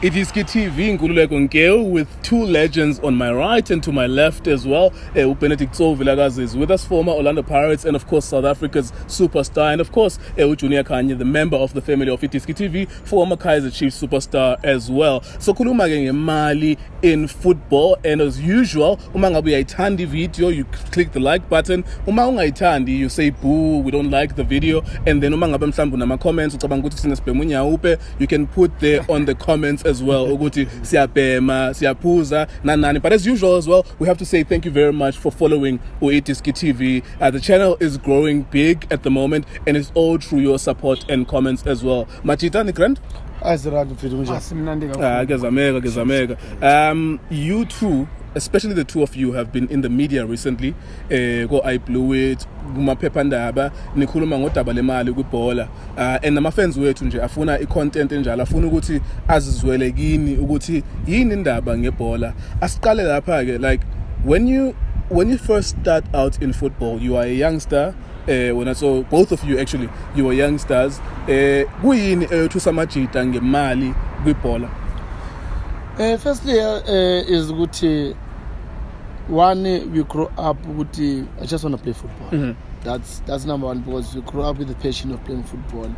It is TV Nkululeko Nkeo with two legends on my right and to my left as well. Benedict Tso Vilakazi is with us, former Orlando Pirates and of course South Africa's superstar, and of course Junior Khanye, the member of the family of TV, former Kaizer Chiefs superstar as well. So kuluma ngemali in football, and as usual, uma ngabe uyayithanda video, you click the like button. Uma ungayithandi, you say boo, we don't like the video, and then uma ngabe mhlawumbe unama comments ucabanga ukuthi singesibhema unyawupe, you can put there on the comments as well ukuthi siyabhema, siyaphuza nanani. But as usual as well, we have to say thank you very much for following Uitiski TV. The channel is growing big at the moment, and it's all through your support and comments as well. Machita ni grand? You two, especially the two of you, have been in the media recently. Go I blew it, gumaphephandaba, nikhuluma ngodaba lemali kwibhola. And nama fans wethu nje afuna i-content enjalo, afuna ukuthi azizwele kini ukuthi yini indaba ngebhola. Asiqale lapha ke, like when you first start out in football, you are a youngster. When I saw both of you, actually, you were youngsters. Kuyini thusamajita ngemali kwibhola? Firstly, is ukuthi one, we grow up with I just want to play football. Mm-hmm. That's number one, because we grow up with the passion of playing football,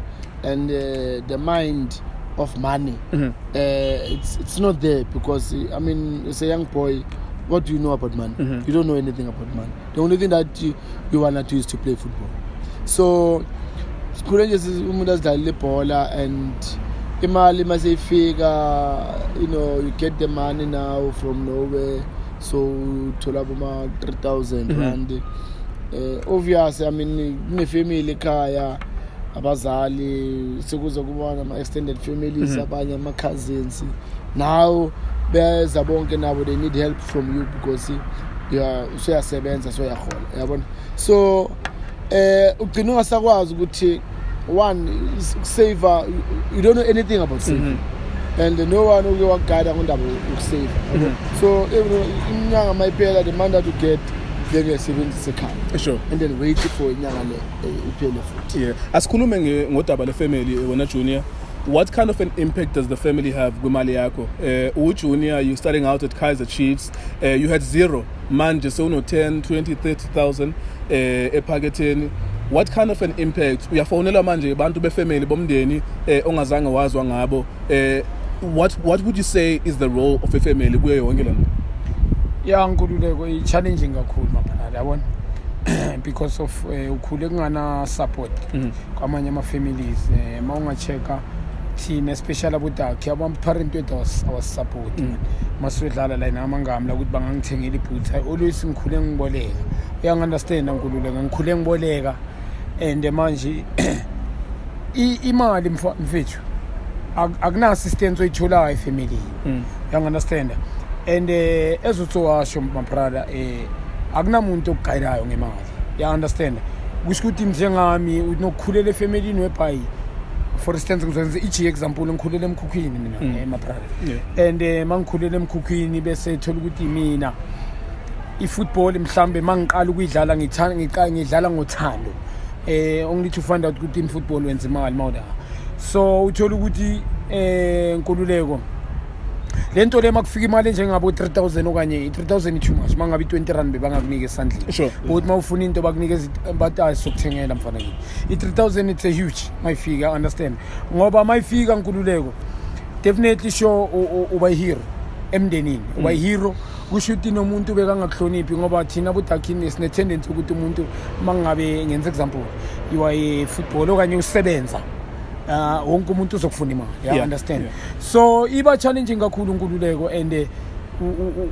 and the mind of money. Mm-hmm. It's not there, because I mean, as a young boy, what do you know about money? Mm-hmm. You don't know anything about money. The only thing that you want to do is to play football. So, and imali mase figure, you get the money now from nowhere. So thola boma 3,000 rand. Obviously, I mean, ne family kaya, abazali, sekuza kuba ama extended families, abanye ama cousins. Now there's a bonke now, they need help from you because uyasebenza so yahola, yabona. So ugcina ungasakwazi ukuthi one is saver, you don't know anything about saving. And no one will guide on that will save. So inyanga mayiphela, the man that you get, then you're saving the account. Sure. And then wait for inyanga le iphele futhi. Yeah. Asikhulume ngodaba le family wena Junior. What kind of an impact does the family have kwimali yakho? Junior, you starting out at Kaizer Chiefs, you had zero. Manje so 10, 20, 30,000 ephaketheni. What kind of an impact? Uyafonela manje abantu befamily bomndeni ongazange wazwa ngabo. What would you say is the role of a family kuyo yonke lento? Yeah, Nkululeko is challenging kakhulu mapana, yabona. Because of ukhule kungana support kwamanye ama families, mawungacheka thina especially abodakhe abamparent wethu was support. Masudlala la namangamla ukuthi bangangithengela ibhutha. Always ngikhule ngiboleka. Uyangiunderstand Nkululeko, ngikhule ngiboleka, and manje imali mfethu akuna assistance oyithola efamily. Uyangiunderstand, and ezothiwasho my brother, akunamuntu okuguidayo ngemali. You understand? Kusho ukuthi njengami unokukhulela efamily webhayi. For instance, ngizwenza ichi example, ngikhulele emkhukhwini mina my brother. And mangikhulele emkhukhwini bese thola ukuthi mina ifootball mhlambe mangiqala ukuyidlala ngidlala ngothando. Only to find out ukuthi in football wenza imali mawuda. So uthola ukuthi Nkululeko lento le makufika imali njengabo 3,000 okanye 3,000 too much, mangabe 20 rand bebangakunika esandleni. Sure. But mawufuna into bakunikeza batayi sokuthengela mfana yini. I-3,000 it's a huge, mayifika, understand? Ngoba mayifika Nkululeko, definitely sure uba hero emndenini, uba hero. Kusho ukuthi nomuntu bekangakuhloniphi ngoba thina budakhini sine tendency ukuthi umuntu mangabe ngenza example you are a football okanye usebenza, wonke umuntu uzokufuna imali, understand? So iba challenging kakhulu Nkululeko, and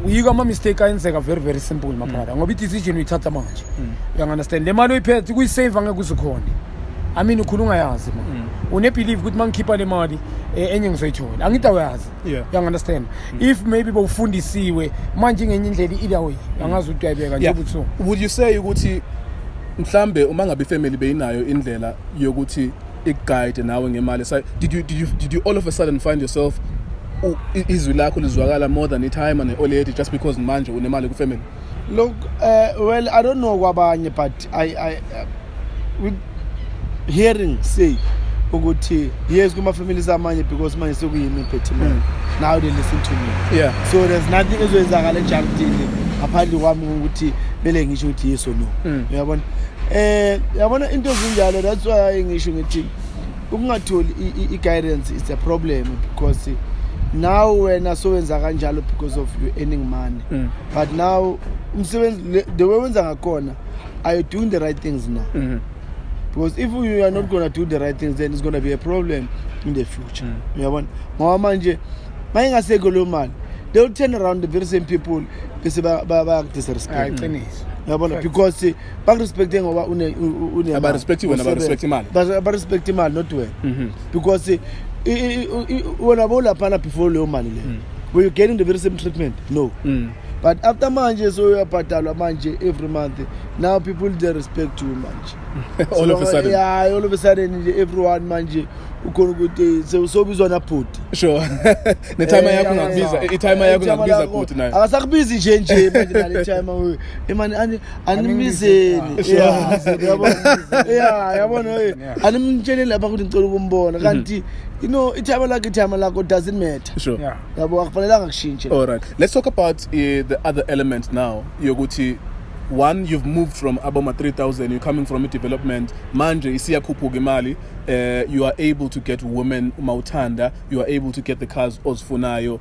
uyika ama mistake ayenzeka very very simple my brother, ngoba i-decision uyithatha manje. You understand? Le mali oyiphethe kuyisave angeke uzukhona. I mean ukhuluma yazi man. Une-believe ukuthi mangikhipha le mali enye ngizoyithola. Angithi awazi. You understand? If maybe bawufundisiwe manje ngenye indlela either way, angazi ukuthi uyayibeka nje ukuthi so. Would you say ukuthi mhlambe uma ngabe family beyinayo indlela yokuthi iguide nawe ngemali? So did you all of a sudden find yourself izwi lakho lizwakala more than time and already just because manje unemali ku family? Look, well, I don't know kwabanye, but I with hearing say ukuthi yes kuma families amanye because manje sekuyimi imphethe imali. now they listen to me. Yeah. So there's nothing ezwenzakala eJartini ngaphandle kwami ukuthi bele ngisho ukuthi yes or no. Uyabona? Yabona into ezinjalo, that's why ngisho ngithi ukungatholi i-guidance is a problem, because now wena sowenza kanjalo because of you earning money. But now umsebenzi the way wenza ngakhona, are you doing the right things now? Because if you are not going to do the right things, then it's going to be a problem in the future. Uyabona? Ngoba manje mayingaseko lo mali, they will turn around the very same people bese ba disrespect. Yabona, because respect ngoba une aba respect wena, ba respect imali. Ba respect imali, not wena. Because wena bola pana before lo mali le. Were you getting the very same treatment? No. But after manje so uyabhadalwa manje every month, now people they respect you manje. All of a sudden. Yeah, all of a sudden everyone manje ukhona ukuthi so bizwa na phuti. Sure. Ne time yakho ngakubiza, I time yakho ngakubiza phuti nayo. Akasakubizi nje manje nale time we. Imani animizeni. Yeah, yabona we. Animtshele lapha ukuthi ngicela ukumbona kanti you know itime lakho doesn't matter. Sure. Yabo akufanelanga kushintshe. All right. Let's talk about the other element now. Yokuthi one, you've moved from aboma 3,000, you're coming from a development. Manje isiyakhuphuka imali. You are able to get women umawuthanda, you are able to get the cars ozifunayo.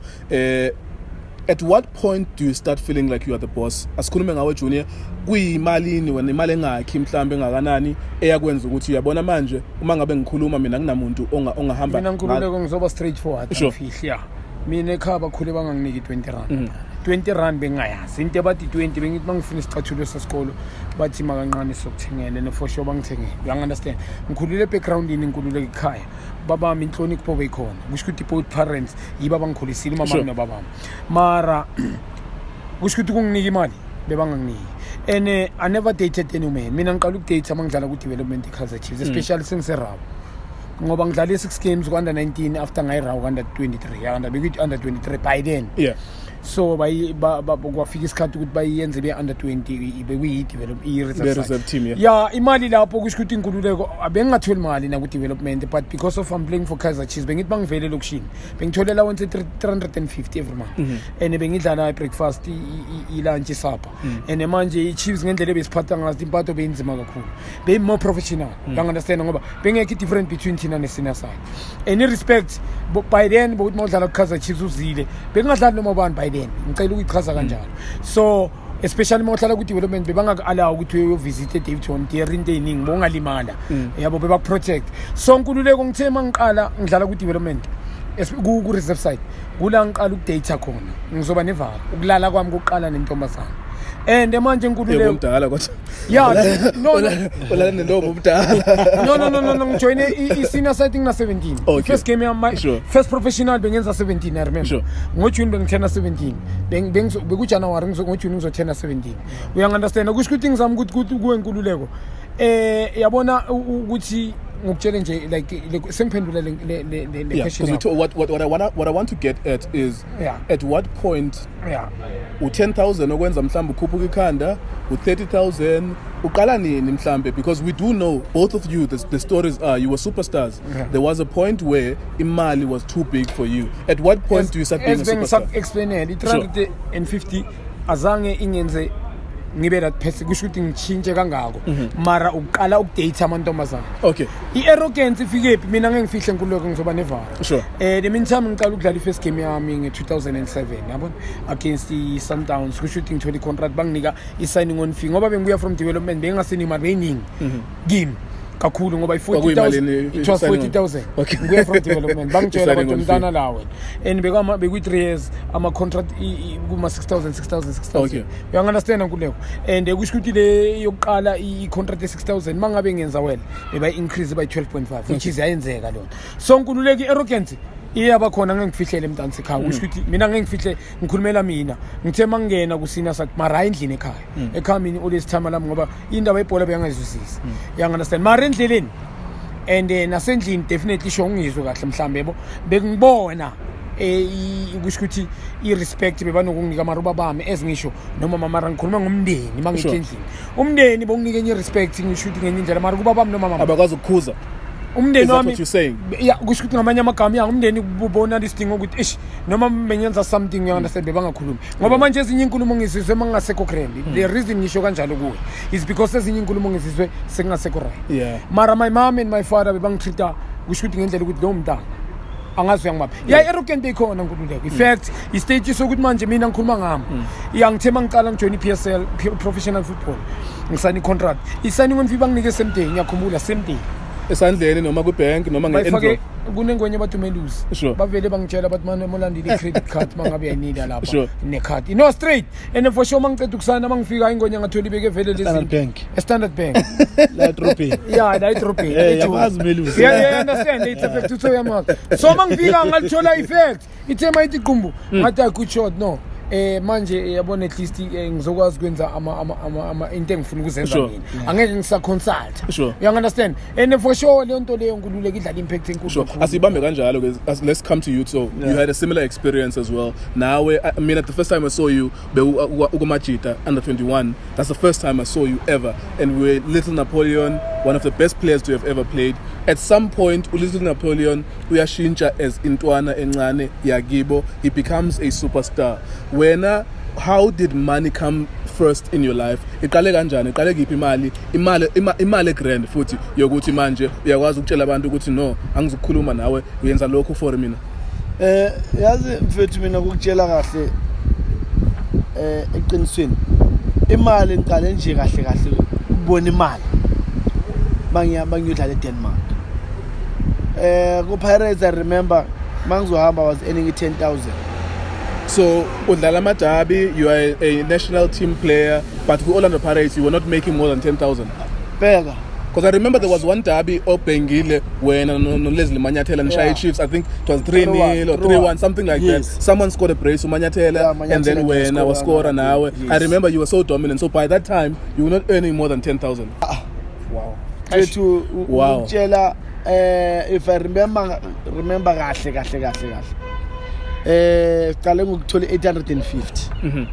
At what point do you start feeling like you are the boss? Asikhulume ngawe Junior, kuyimalini wena imali engakhi mhlambe ngakanani eyakwenza ukuthi uyabona manje uma ngabe ngikhuluma mina nginamuntu ongahamba. Mina ngikhululeko ngizoba straightforward afihla. Mina ekhaya bakhule banganginiki 20 rand. 20 rand bengayazi into abathi 20 bengithi mangifuna isicathulo sesikolo bathi makanqane sokuthengele ne for sure bangithengele. You understand? Ngikhulule backgroundini ngikhulule ekhaya. Baba mi inhlonipho beyikhona. Kusho ukuthi both parents yiba bangikhulisile mama nobaba. Mara kusho ukuthi kunginike imali bebanganginiki. And I never dated any man. Mina ngiqala ukudate mangidlala ku development eKaizer Chiefs, especially sengiserawo. Ngoba ngidlala 6 games ku under 19 after ngayirawo under 23 yanda bekuthi under 23 by then. Yeah. So kwafika isikhathi ukuthi bayenze be under 20 bekuyi develop reserve team. Yeah, imali lapho kusho ukuthi inkululeko abengatholi imali na ku development, but because of I'm playing for Kaizer Chiefs bengithi bangivele lokushini bengitholela 350 every month. And bengidlala breakfast lunch supper. And manje iChiefs ngendlela besiphatha ngazo impatho beyinzima kakhulu, be more professional. You understand ngoba bengeke different between thina nesina side. Any respect by then bokuthi mawudlala ku Kaizer Chiefs uzile bengadlali noma bani by then ngicela ukuyichaza kanjalo. So especially mawuhlala ku development bebangaka-allow ukuthi uyovisit eDaveyton theory into eningi bongalimala yabo bebaprotect. So nkululeko ngithe mangiqala ngidlala ku development ku reserve side kula ngiqala ukudata khona ngizoba nevalo ukulala kwami kokuqala nentombazana. And manje nkululeko umdala kodwa yeah no olala nentombi umdala no ngijoine i-senior side ngina 17. First game yami first professional bengenza 17 I remember. Ngojuni bengithena 17 bekuJanuary ngojuni ngizothena 17. We understand kusho ukuthi ngizama ukuthi kuwe nkululeko yabona ukuthi ngokutshela nje like sengiphendula le question. What I want to get at is at what point u10,000 okwenza mhlawumbe ukhuphuka ikhanda u30,000 uqala nini mhlawumbe, because we do know both of you the stories are you were superstars. There was a point where imali was too big for you. At what point do you start being a superstar? Explain it. 350 azange ingenze ngibe that person kusho ukuthi ngichintshe kangako mara uqala ukudate amantombazana. Okay. I-arrogance ifikephi mina ngeke ngifihle nkululeko ngizoba nevalo. Sure. The meantime ngiqala ukudlala i-first game yami nge-2007 yabona against i-Sundowns kusho ukuthi ngithole i-contract banginika i-signing on fee ngoba bengibuya from development bengingasini imali beyiningi kimi kakhulu ngoba i-40,000 it was 40,000 ngibuya from development bangitshela ukuthi umntana lawe and beku-3 years ama-contract kuma 6,000. Okay. You understand nkululeko and kusho ukuthi le yokuqala i-contract ye-6,000 mangabe ngenza well beba-increase by 12.5 which is yayenzeka lona. So nkululeko i-arrogance iyaba khona ngeke ngifihlele emntansi ekhaya kusho ukuthi mina ngeke ngifihle ngikhulumela mina ngithe mangena kusina sathi mara endlini ekhaya mina always time lami ngoba indaba yebhola beyangazwisisi. You understand mara endleleni and nasendlini definitely sho ngizwe kahle mhlambe yebo bekungibona kusho ukuthi i-respect bebanokunginika amaruba bami ezingisho noma mama ngikhuluma ngomndeni mangithe endlini umndeni bonginike enye respect ngisho ukuthi ngenye indlela mara kuba bami noma mama abakwazi ukukhuza umndeni that wami what you're saying? yeah kusho ukuthi ngamanye amagama ya umndeni ubona lisidingo ukuthi ish noma bengenza something you understand bebangakhulumi ngoba manje ezinye inkulumo ngizizwe mangasekho grand the reason ngisho kanjalo kuwe is because ezinye inkulumo ngizizwe sekungasekho right Yeah. mara my mom and my father bebangitreata kusho ukuthi ngendlela ukuthi lo mntana angazwe ngimaphi ya arrogant ikhona nkululeko in fact istage sokuthi manje mina ngikhuluma ngami iyangithema ngiqala ngijoin iPSL professional football ngisani contract isani ngonfi banginike same day ngiyakhumbula same day Esandleni noma ku bank noma nge-envelope. kunengwenye bathi umelusi Sure. bavele bangitshela bathi manje molandile i-credit card mangabe yanida lapha Sure. ne-card no straight and for sure mangiceda ukusana mangifika ingwenye ngathola ibeke vele Standard Bank Bank la dropping yeah la idroping yabazi melusi yeah understand it's effect to your mouth so mangifika ngalithola effect ithema ithi qumbu ngathi I good shot no manje yabona at least ngizokwazi ukwenza ama into engifuna ukuzenza Sure. mina angeke ngisaconsult Sure. you understand and for sure le nto leyo nkululeka idlala impact enkulu Sure. Asibambe kanjalo guys. Let's come to you. So you had a similar experience as well. Now, I mean, at the first time I saw you, Ugomachita under 21. That's the first time I saw you ever, and we were Little Napoleon, one of the best players to have ever played. At some point, Little Napoleon, uyashintsha as Intwana Encane Yagibo. He becomes a superstar. How did money come first in your life? Iqale kanjani? Iqale kiphi imali grand futhi yokuthi manje uyakwazi ukutshela abantu ukuthi no angizukukhuluma nawe uyenza lokho for mina. Yazi mfethu mina ukutshela kahle eqinisweni imali ngiqale nje kahle ukubona imali mangiyodlala eDenmark ku Pirates I remember mangizohamba was earning 10,000. So udlala madabi, you are a national team player, but with Orlando Pirates you were not making more than 10,000. Bega Because I remember there was one derby Bengile when Leslie Manyathela and Shai Chiefs, I think it was 3-0 or 3-1, something like that. Someone scored a brace, Manyathela, and then when I was scored an hour, I remember you were so dominant. So by that time, you were not earning more than 10,000. Wow. Wow. If I remember kahle. Qale ngokuthola 850.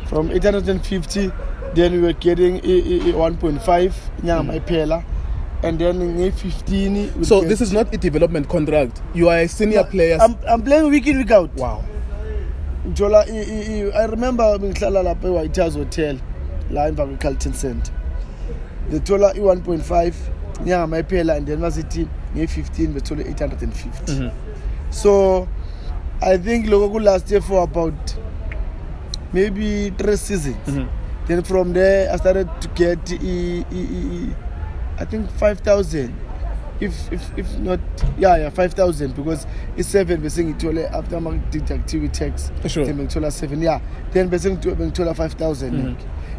From 850 then we were getting 1.5 nyama iphela and then 15. So this is not a development contract. You are a senior player. I'm playing week in week out. Wow. Jola I remember ngihlala lapha eWhite House Hotel la emva kweCarlton Center. They told 1.5 nyama iphela and then masithi nge15 bethola 850. So I think logo last year for about maybe 3 seasons. Then from there I started to get I think 5,000. If not 5,000 because it's 7 besing itole after my deductive tax. Sure. Then tola 7 Then besing tola 5,000.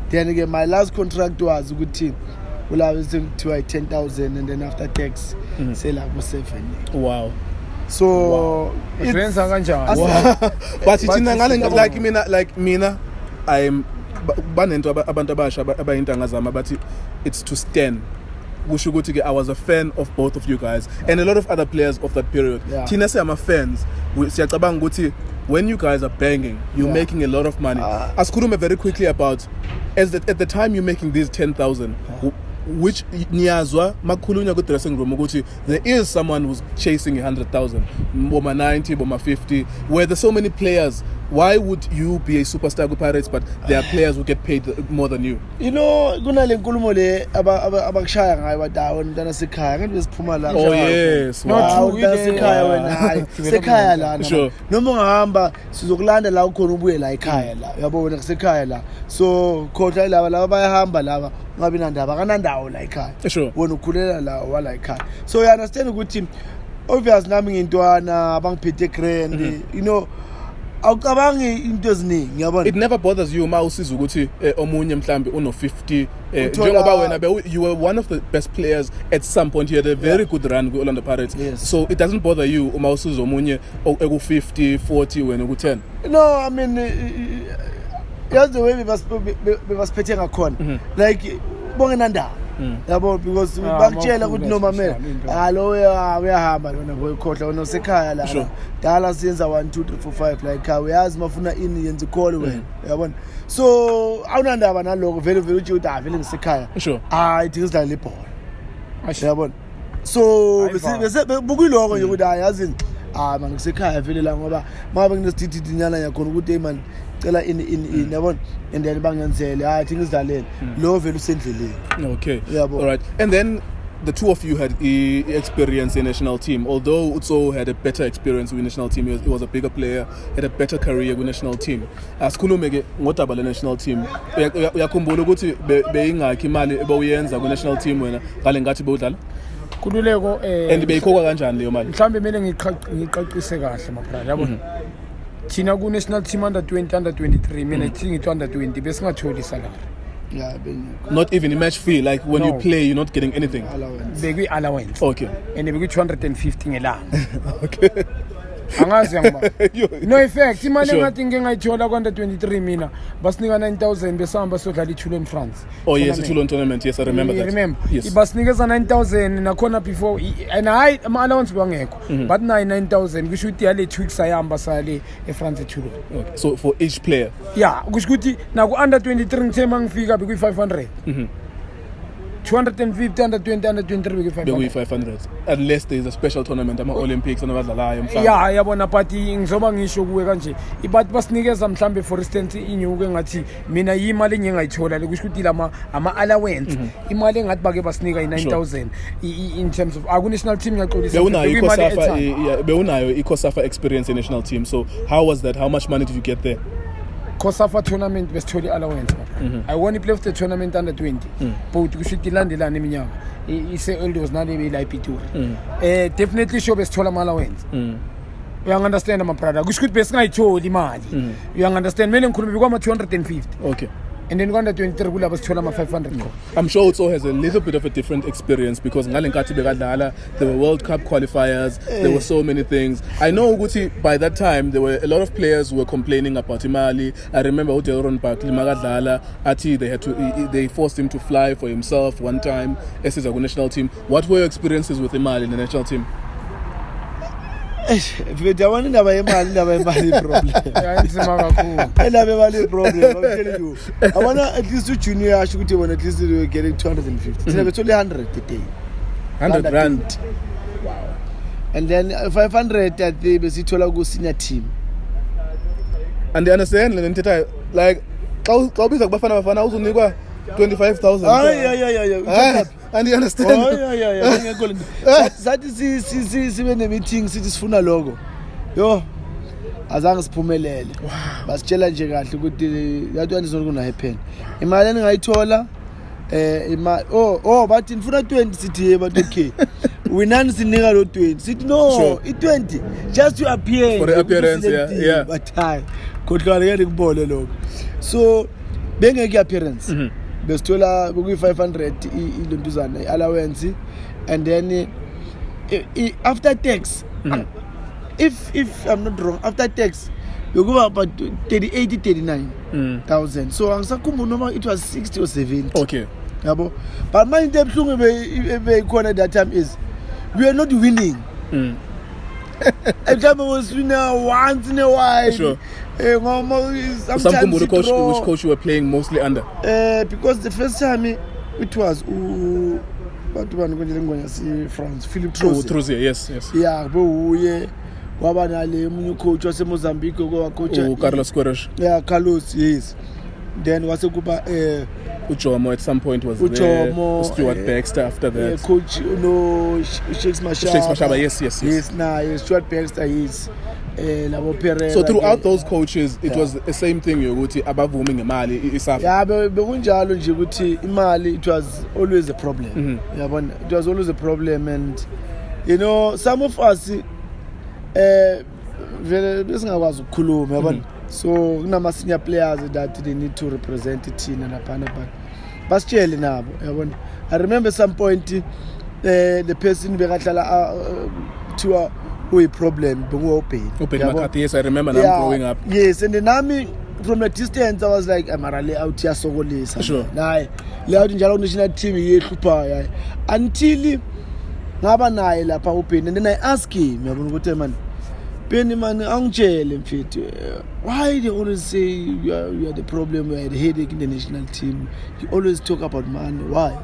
Then again my last contract was a good team. Well I was to 10,000 and then after tax say like 7. Wow. So it's kanjani Wow. But it's like mina I'm banento abantu abasha abayintanga zami bathi it's to stand. Kusho ukuthi I was a fan of both of you guys and a lot of other players of that period. Thina siyama fans. Siyacabanga ukuthi when you guys are banging, you're making a lot of money. Asikhulume very quickly about at the time you're making these 10,000. Which niyazwa makhulunywa ku dressing room ukuthi there is someone who's chasing 100,000, boma 90, boma 50. Where there's so many players, why would you be a superstar ku Pirates but there are players who get paid more than you? You know kunale nkulumo le abakushaya ngayo badawo ntana sekhaya ngathi besiphuma la. Oh yes. Wow. Ntana sekhaya wena hayi sekhaya la. Sure. Noma ungahamba sizokulanda la ukhona ubuye la ekhaya la. Yabona sekhaya la. So khotha laba bayahamba laba ngabe nandaba kanandawo la ekhaya. Sure. Wona ukhulela la wala ekhaya. So you understand ukuthi obvious nami ngintwana abangiphethe grand you know awucabangi into eziningi yabona. It never bothers you uma usiza ukuthi omunye mhlambe uno 50 njengoba wena you were one of the best players at some point. You had a very good run with Orlando Pirates. So it doesn't bother you uma usiza omunye eku 50 40 wena ku 10. No, I mean that's the way we was petting a con. Like bongenanda. Yabo because bakutshela ukuthi noma mina alo uyahamba wena ngoyikhohla wena usekhaya la dala siyenza 1 2 3 4 5 like uyazi mafuna ini yenza call wena yabona. So awunandaba naloko vele uthi vele ngisekhaya. Sure. It is like ibhola. Yabona. so Hayi, bese bukuyiloko nje ukuthi ayazini man kusekhaya vele la ngoba mabe nginesithithi nyana yakhona ukuthi hey man cela in yabona and then bangenzele thi ngizidlalele lo vele usendleleni. Okay. Yabo. All right. And then the two of you had experience in national team. Although Tso had a better experience with national team, he was a bigger player, had a better career with national team. Asikhulumeke ngodaba le national team. Uyakhumbula ukuthi beyingakhi imali ebawuyenza ku national team wena ngale ngathi bewudlala? Kululeko And beyikhokha kanjani leyo mali? mhlambe kumele ngiqaqise kahle mabrada yabona. Thina ku national team under 20 under 23 mina ngithi under 20 bese ngatholi salary. Yeah, Not even a match fee, like when you play you're not getting anything. Bekwi allowance. Okay. And bekwi 250 ngelanga. Okay. Angazi yangba. No effect imali Sure. engathi ngengayithola ku under 23 mina basinika 9000 besihamba sodlala iTulo in France. Oh yes, the Toulon tournament. Yes, I remember that. Remember. Yes. Ibasinikeza 9000 nakhona before and I ama allowance bangekho. But 9000 kusho ukuthi yale 2 weeks ayamba sale eFrance eTulo. Okay. So for each player. Yeah, kusho ukuthi na ku under 23 ngithe mangifika bekwi 500. 250 under 20 under 23 bekwi 500. 500 unless there is a special tournament ama Olympics anabadlalayo mhlawumbe. Yeah, yabona but ngizoba ngisho kuwe kanje ibathi basinikeza mhlambe for instance inyuke ngathi mina imali engingayithola lekusho ukuthi lama ama allowance imali engathi bake basinika i9000 in terms of aku national team ngiyaqolisa bewunayo iCOSAFA experience in national team, so how was that? How much money did you get there? COSAFA tournament besitholi allowance. I won play the tournament under 20 but kusho ukuthi landelana eminyaka ise elders nale be la Pitori definitely sure besithola ama allowance. You understand my brother kusho ukuthi besingayitholi imali. You understand mele ngikhuluma kwama 250. Okay. And then under 23 kulaba sithola ama 500. I'm sure Tso has a little bit of a different experience because ngale nkathi bekadlala there were World Cup qualifiers, there were so many things. I know ukuthi by that time there were a lot of players who were complaining about imali. I remember uDelron Barkley makadlala athi they forced him to fly for himself one time as his national team. What were your experiences with imali in the national team? Vejawani ndaba yemali problem. Yanzima kakhulu. Ndaba yemali problem. I'm telling you. I wanna at least to junior asho ukuthi bona at least we getting 250. Thina bethole 100 a day. 100 rand. Wow. And then 500 at the besithola ku senior team. And they understand lenthetha like xa ubiza kubafana bafana uzonikwa 25,000. Yeah. And you understand? Yeah. Sathi sibe ne meeting sithi sifuna logo. Yo. Azange siphumelele. Basitshela nje kahle ukuthi yathi andizona kuna happen. Imali engayithola bathi nifuna 20 sithi yeba okay. Winani sinika lo 20. Sithi no, sure. I20 just to appear for the appearance, yeah. But hayi kodwa ngeke ngibone lokho. So bengeke appearance. Besithola kuyi 500 ilontuzana allowance and then after tax if I'm not wrong after tax you go about 39,000. So angisakhumbula noma it was 60 or 70. Okay. Yabo. But my intention be that time is we are not winning. Every time I was winning once in a while. Sure. Sometimes which coach you were playing mostly under? Because the first time it was France, Philippe Trouzier. Trouzier, yes. Yeah, waba nale umunye coach wase Mozambique coach Carlos Queiroz. Yeah, Carlos, yes. Then wase kuba Ujomo at some point was Ujomo, there. Stuart Baxter after that. Coach Shakes Mashaba. Yes. Stuart Baxter is so throughout those coaches it was the same thing ukuthi abavumi ngemali isafa. Yeah, bekunjalo nje ukuthi imali it was always a problem. Yabona, it was always a problem, and you know some of us vele besingakwazi ukukhuluma yabona. So kunama senior players that they need to represent thina laphana but basitshele nabo yabona. I remember some point the person bekahlala kuthiwa a problem Makati, yes, I remember now growing up. Yes, and then nami from a distance I was like amarale out here sokolisa. Sure. Naye le out njalo national team yehlupha until ngaba naye lapha uPeni, and then I ask him yabona ukuthi man Penny man angitshele mfethu why they always say you are the problem, you are the headache in the national team, you always talk about money, why?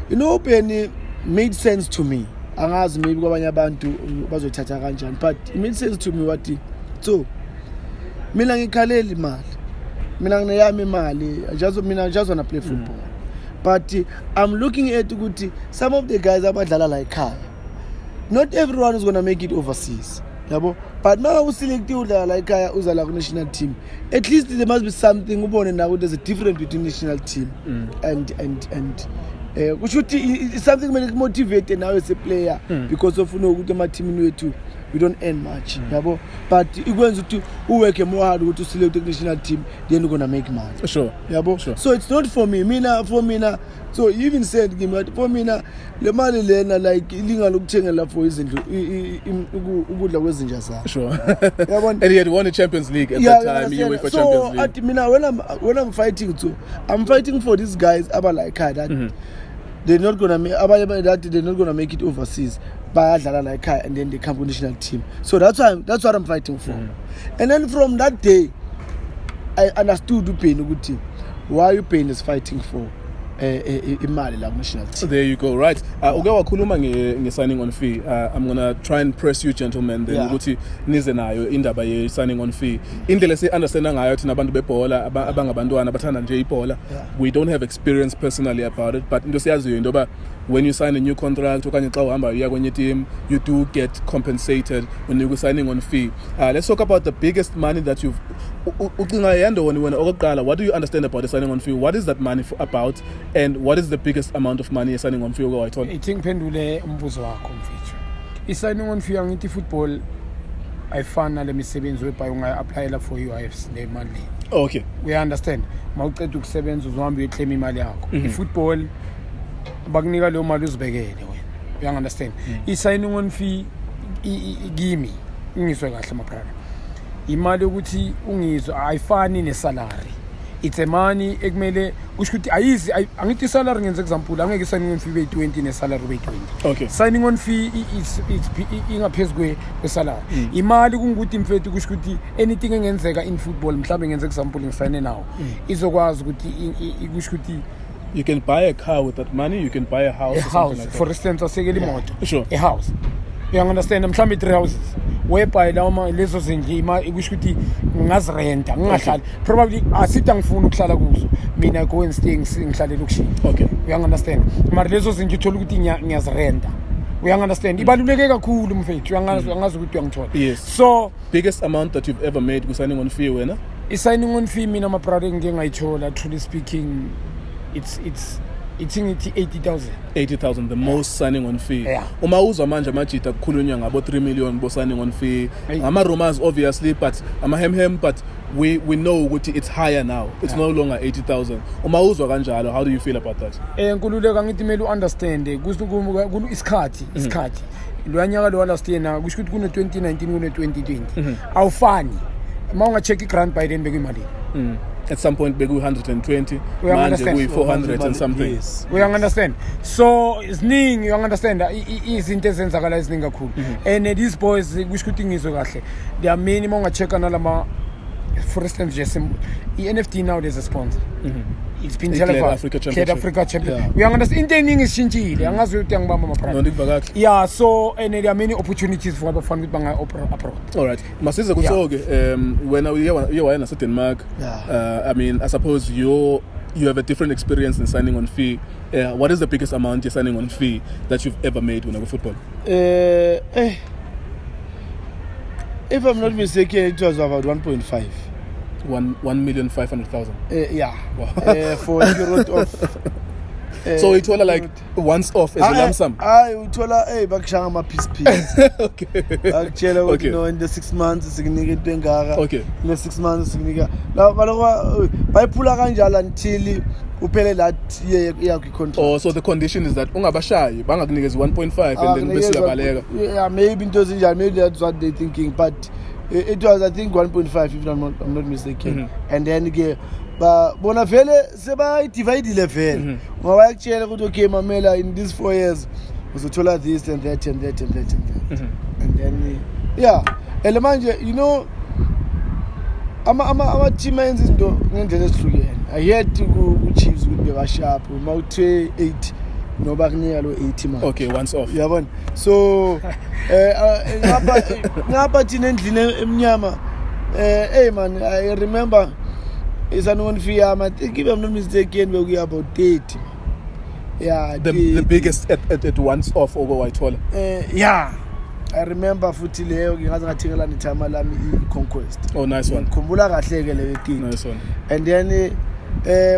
You know Penny made sense to me. Angazi maybe kwabanye abantu bazothatha kanjani, but it made sense to me wathi so mina ngikhaleli imali, mina ngineyami imali, I just wanna play football. But I'm looking at ukuthi some of the guys abadlala la ekhaya, not everyone is going to make it overseas, yabo, but maka uselect udlala la ekhaya uzala ku national team, at least there must be something ubone now there's a difference between national team and which is something that motivate now as a player because of ukuthi ama team wethu we don't earn much, yabo, but ikwenza ukuthi uwork more hard ukuthi select the national team, then you're going to make money. Sure. Yabo. Sure. So it's not for me. For me na. So you even said for me na le mali lena like ilinga lokuthengela for izindlu ukudla kwezinja zakho. Sure. And he had won the Champions League at that time. You went for so Champions League. When I'm fighting too, I'm fighting for these guys about like that. They're not gonna make it overseas. Bayadlala like and then they come to national team. So that's what I'm fighting for. And then from that day, I understood the pain. Good team. Why you paying is fighting for imali la national team. There you go. Right. Ugawa khuluma nge signing on fee. I'm gonna try and press you gentlemen then ukuthi nize nayo indaba ye signing on fee. Indlela se understand ngayo thina abantu bebhola abangabantwana bathanda nje ibhola. We don't have experience personally about it, but into siyaziyo indoba when you sign a new contract okanye xa uhamba uya kwenye team, you do get compensated when you're signing on fee. Let's talk about the biggest money that you've ucinga yendo wena okokuqala, what do you understand about the signing on fee? What is that money about? And what is the biggest amount of money signing on fee okayithola? I think pendule umbuzo wakho mfethu. I-signing on fee angithi football ayifana le misebenzi webhayi unga-applyela for UIFs le mali. Okay. We understand. Mawuqeda ukusebenza uzohamba uyeclaim imali yakho. I-football bakunika leyo mali uzibekele wena. You understand? I-signing on fee kimi ngizwe kahle mabrother. Imali ukuthi ungizwe ayifani nesalary. It's a money ekumele usho ukuthi ayizi angithi salary ngenze example angeke signing on fee be 20 ne salary be 20. Okay. Signing on fee is ingaphezulu kwesalary. Imali kungukuthi mfethu kusho ukuthi anything engenzeka in football mhlawumbe ngenze example ngisayine nawo izokwazi ukuthi kusho ukuthi you can buy a car with that money, you can buy a house, like for instance asekele imoto. Sure. A house. You understand mhlawumbe 3 houses. Whereby lawo lezo zindima ikusho ukuthi ngazirenta ngingahlali probably asithi angifuni ukuhlala kuzo mina go and stay ngihlale lokushini. Okay. You understand? Mara lezo zinto uthola ukuthi ngiyazirenta. You understand? Ibaluleke kakhulu mfethu angazi ukuthi uyangithola. Yes. So biggest amount that you've ever made signing on fee wena? I-signing on fee mina mabrother ngeke ngayithola truly speaking it's 80,000. 80,000 the most signing on fee. Yeah. Uma uzwa manje amajita kukhulunywa ngabo 3 million bo signing on fee. Ama rumors obviously, but ama hem but we know ukuthi it's higher now. It's no longer 80,000. Uma uzwa kanjalo, how do you feel about that? Nkululeka ngithi mele understand isikhathi lo nyaka lo last year na kusho ukuthi kuno 2019 kuno 2020 awufani uma unga-check i-grant by then bekuyimali. At some point beku 120 manje kuyi 400 and something. Yes. We understand. So isiningi you understand izinto ezenzakala eziningi kakhulu. And these boys kusho ukuthi ngizwe kahle they are minimum unga-check nalama for instance just i-NFT now there's a sponsor. It's been Africa Championship. We understand into eningi ishintshile angazi ukuthi angibamba amaproject. Yeah, so and there are many opportunities for abafana ukuthi banga abroad. All right. Masize kusoke when you were in Denmark, I mean I suppose you have a different experience in signing on fee. What is the biggest amount you're signing on fee that you've ever made when you were football? If I'm not mistaken, it was about 1.5. 1,500,000. Yeah. Wow. For a period of. So it was like once off as a lump sum. It was bakshanga ama piece. Okay. Actually, you know, in the 6 months, significant ngara. Okay. In the 6 months, significant. Now, by pula kanjalo until uphele that year contract. Oh, so the condition is that ungabashayi bangakunikeza 1.5 and then bese uyabaleka. Yeah, maybe into zinjalo, maybe that's what they thinking, but it was I think 1.5 if I'm not mistaken. And then bona vele seba divide level ngoba yakutshela ukuthi okay mamela in these 4 years uzothola this and that and that and that and that. And then and manje you know ama team enza izinto ngendlela ezihlukene. I heard ku Chiefs ukuthi beka sharp uma uthe 8 noba kunika lo 80 man. Okay, once off. Yabona. So ngapha thina endlini emnyama hey man, I remember isanone fiyama, I think if I'm not mistaken we about 30. Yeah, the biggest at once off over Whitehall. Yeah. I remember futhi leyo ngingaze ngathengela nithama lami i-Conquest. Oh, nice one. Ngikhumbula kahle ke leyo thing. Nice one. And then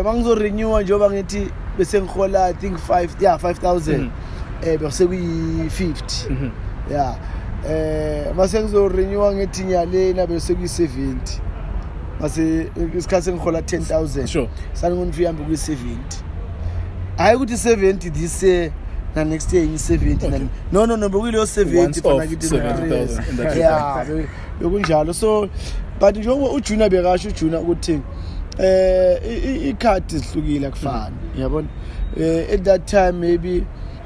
mangizo renew njengoba ngithi bese ngihola I think 5,000 bese kuyi 50. Yeah. Mase ngizo renew ngithi nyalena bese kuyi 70. Mase isikhathi ngihola 10,000. Sure. Sani ngonifiyambe kuyi 70. Hayi ukuthi 70 this na next year in 70. Okay. No bekuyilo 70 fana ngithi 70,000 in that. Yeah, bekunjalo. So but njengoba uJunior bekasho uJunior ukuthi i-card isihlukile akufani. Yabona? At that time maybe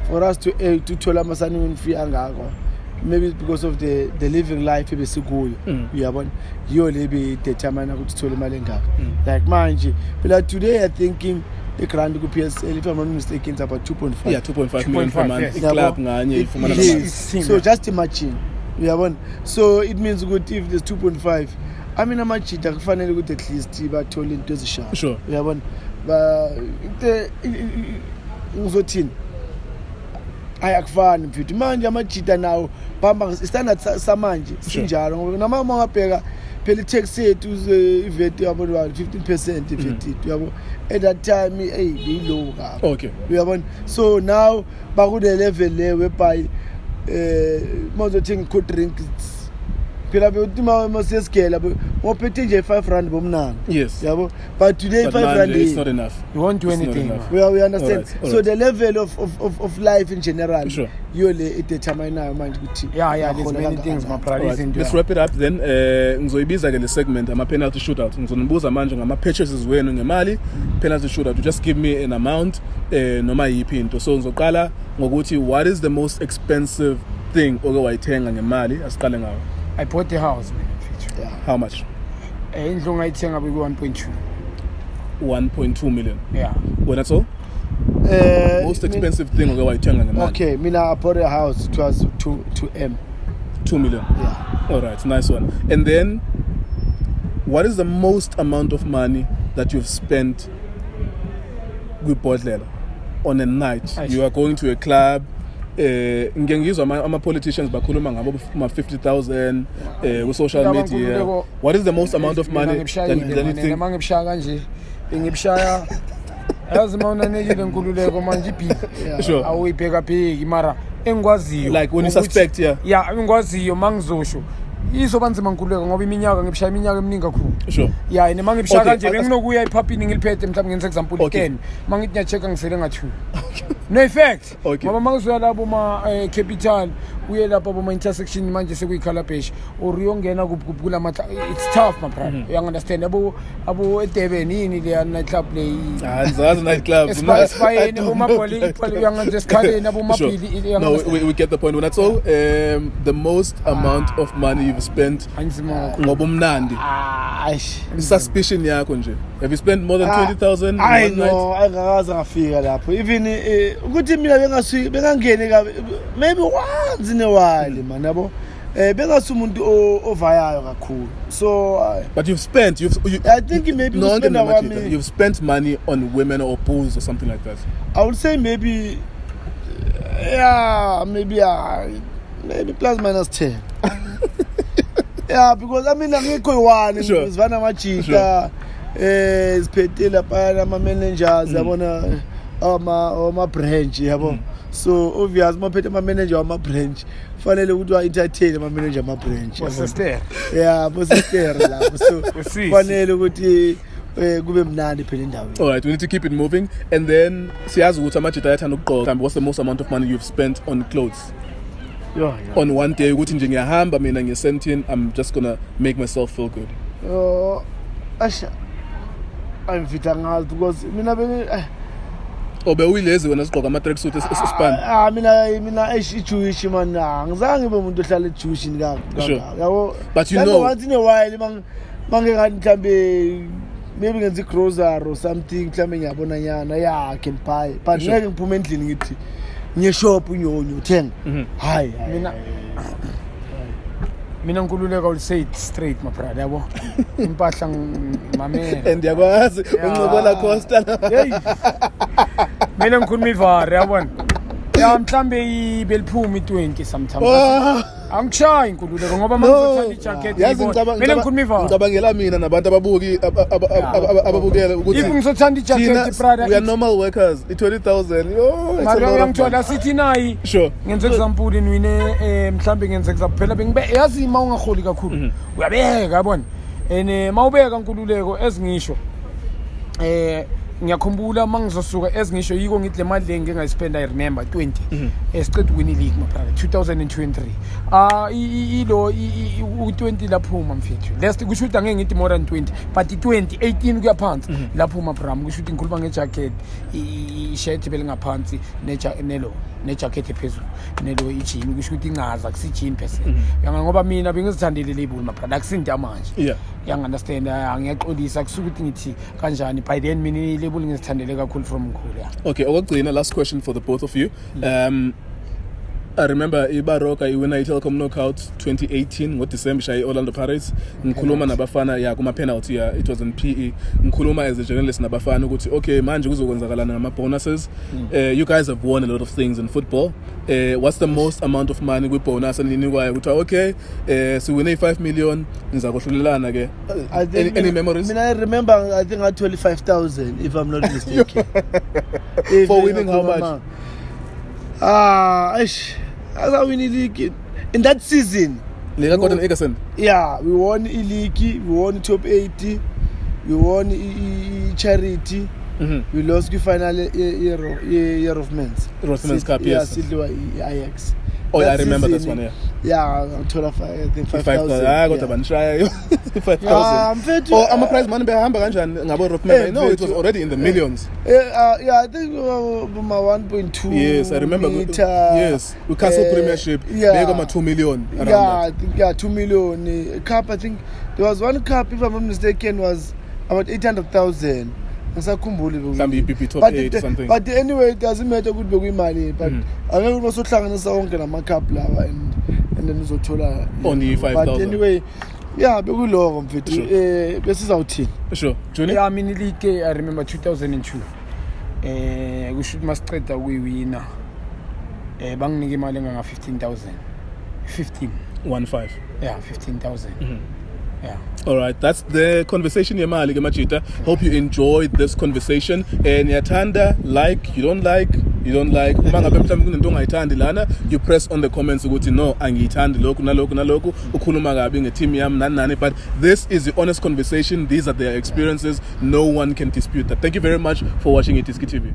for us to thola amasani ngonifee angako, maybe because of the living life ebesikuyo. Uyabona? Yo lebe determine ukuthi thola imali engaka. Like manje phela today I thinking the grand ku PSL, if I'm not mistaken, it's about 2.5. Yeah, 2.5 million per month. Yes. Club nganye ifumana Yes. So just imagine. Uyabona? So it means good if there's 2.5. I mean amachita kufanele ukuthi at least bathole into ezishaya. Sure. Uyabona? Ba ngizothini? Ayakufani mfethu. Manje amachita nawo bamba standard samanje sinjalo ngoba noma ungabheka phela tax yethu ivet yabo 15% ivet yabo at that time be low kabi. Okay. Uyabona? So now baku the level le whereby mawuzothenga cold drink phela bewutima masesgela ngophethe nje 5 rand bomnana. Yes. Yabo? But today but 5 rand is not enough. You won't do anything. We understand. All So right. the level of life in general, Sure. you it determine now manje ukuthi Yeah, there's many things my brother Alright, is into. let's wrap it up then. Ngizoyibiza ke le segment ama penalty shootout. Ngizonibuza manje ngama purchases wenu ngemali penalty shootout. You just give me an amount noma yipi into. So ngizoqala ngokuthi what is the most expensive thing oke wayithenga ngemali? Asiqale ngawo. I bought the house, man. Feature. yeah. How much? Indlu ngayithenga beku 1.2. 1.2 million. Yeah. When that's all? Most expensive thing oke wayithenga ngemali? Okay, mina I bought a house, it was 2M. 2 million. Yeah. All right, nice one. And then, what is the most amount of money that you've spent with Bodlela on a night? You are going to a club. Ngengizwa ama politicians bakhuluma ngabo ma 50,000 ku social media. What is the most amount of money that you think? Mangibshaya kanje. Ngibshaya lazima unanekile nkululeko manje iphika. Sure. Awuyibheka pheki mara engikwaziyo. Like when you suspect, yeah. Yeah, engikwaziyo mangizosho. Izoba nzima nkululeko ngoba ngibshaya iminyaka eminingi kakhulu. Sure. Yeah, ine mangibshaya Okay, kanje benginokuya ephapini ngiliphethe mhlawumbe ngenze example Okay. 10. Mangithi ngiyachecka ngisele nga 2. No effect. Okay. Ngoba mangizoya labo ma capital uye lapha boma intersection manje sekuyikhalabheshi or uyongena kula matha, it's tough my brother. You understand abo eDurban yini le night club le Zazi night club. Esipayeni umabholi uyangenza esikhaleni abo mabhili. No, we get the point. When that's all, the most amount of money you've spent ngobumnandi. Suspicion yakho nje. Have you spent more than 20,000 I one night? know, angakaze ngafika lapho. Even ukuthi mina bengangene kabi maybe once in a while man yabo. Bengasi umuntu ovayayo kakhulu. So But you've spent I think maybe you've spent money on women or pools or something like that. I would say maybe maybe plus minus 10. Yeah, because I mean angekho one sivana amachita siphethe lapha ama managers yabona ama branch yabo. So obvious maphethe ama manager ama branch fanele ukuthi wa entertain ama manager ama branch. Sister. Yeah, sister lapho. So fanele ukuthi kube mnandi phela endaweni. All right, we need to keep it moving. And then siyazi ukuthi amajita ayathanda ukugqoka. What's the most amount of money you've spent on clothes? Yeah. On one day ukuthi nje ngiyahamba mina ngisentin, I'm just gonna make myself feel good. Asha I'm fit ngazi because mina Obe uyilezi wena sigqoka ama tracksuit espan. Mina Jewish man ngizange ngibe umuntu ohlala eJewish ngaka. Yabo. But you know once in a while mangeke mhlambe maybe ngenza grocery or something mhlambe ngiyabona nyana yeah I can buy but ngeke ngiphume endlini ngithi ngiye shop unyonyo thenga hayi mina nkululeka will say it straight my brother yabo impahla ngimamela and yakwazi uncokola costa hey mina ngikhuluma ivari yabona ya mhlambe ibeliphuma i20 sometimes angishayi inkululeko ngoba mangizothanda ijacket yazi mina ngikhuluma ivari ngicabangela mina nabantu ababukela ukuthi if ngizothanda ijacket brother we are normal workers i20,000 yo mara uyangithola sithi nayi sure ngenze example niwine mhlambe ngenze example phela bengibe yazi ima ungaholi kakhulu uyabeka yabona mawubeka nkululeko ezingisho ngiyakhumbula mangizosuka ezingisho yiko ngithi le mali le ngeke ngayispenda I remember 20 siqeda win league my brother 2023 ilo u20 laphuma mfethu last kusho ukuthi angeke ngithi more than 20 but i20 18 kuyaphansi laphuma bram kusho ukuthi ngikhuluma ngejacket i-shirt belingaphansi nejacket ephezulu nelo ijini kusho ukuthi ingaza kusijini percent yanga ngoba mina bengizithandele label my brother akusinto manje yang understand angiyaqolisa kusuka ukuthi ngithi kanjani by then mina label ngizithandele kakhulu from mkhulu okay okugcina last question for the both of you I remember iBaroka iwina iTelkom knockout 2018 ngoDecember shayi Orlando Pirates ngikhuluma nabafana kuma penalty it was in PE ngikhuluma as a journalist nabafana ukuthi okay manje kuzokwenzakalana ngama bonuses you guys have won a lot of things in football what's the most amount of money kwi bonus eninikwayo ukuthi okay siwine 5 million nizakohlulelana ke any memories I remember I think at 25,000 if I'm not mistaken for winning how much as I win the league in that season. Gordon Eggerson. Yeah, we won the league, we won top 80, we won charity, we lost the final year of men's. Men's Cup, yes. Yeah, Ajax. Oh, I remember this one, Yeah, I think 5,000. I got a bunch 5,000. Oh, I'm a prize money behamba kanjani ngabo Rockman. No, it was already in the millions. Yeah, I think my 1.2. Yes, I remember. Meter, yes, we canceled Premiership. They got 2 million. I think 2 million. Cup, I think there was one cup, if I'm not mistaken, was about 800,000. Some BP top 8 or something. But anyway, it doesn't matter good be money. But I don't also hlanganisa wonke nama cup lawa and then uzothola only 5,000. But anyway, yeah, bekuloko mfethu besizawuthini. Sure. Junior? Yeah, I mean league I remember 2002. We should masiqeda kuyiwina. Banginike imali nga 15,000. 15. Yeah, 15,000. Yeah. All right, that's the conversation yemali ke Majita. Hope you enjoyed this conversation. Niyatanda, like, you don't like. Uma ngabe mhlawumbe kunento ongayithandi lana, you press on the comments ukuthi no, angiyithandi lokhu nalokhu ukhuluma kabi ngeteam yami nani but this is the honest conversation. These are their experiences. No one can dispute that. Thank you very much for watching Itiski TV.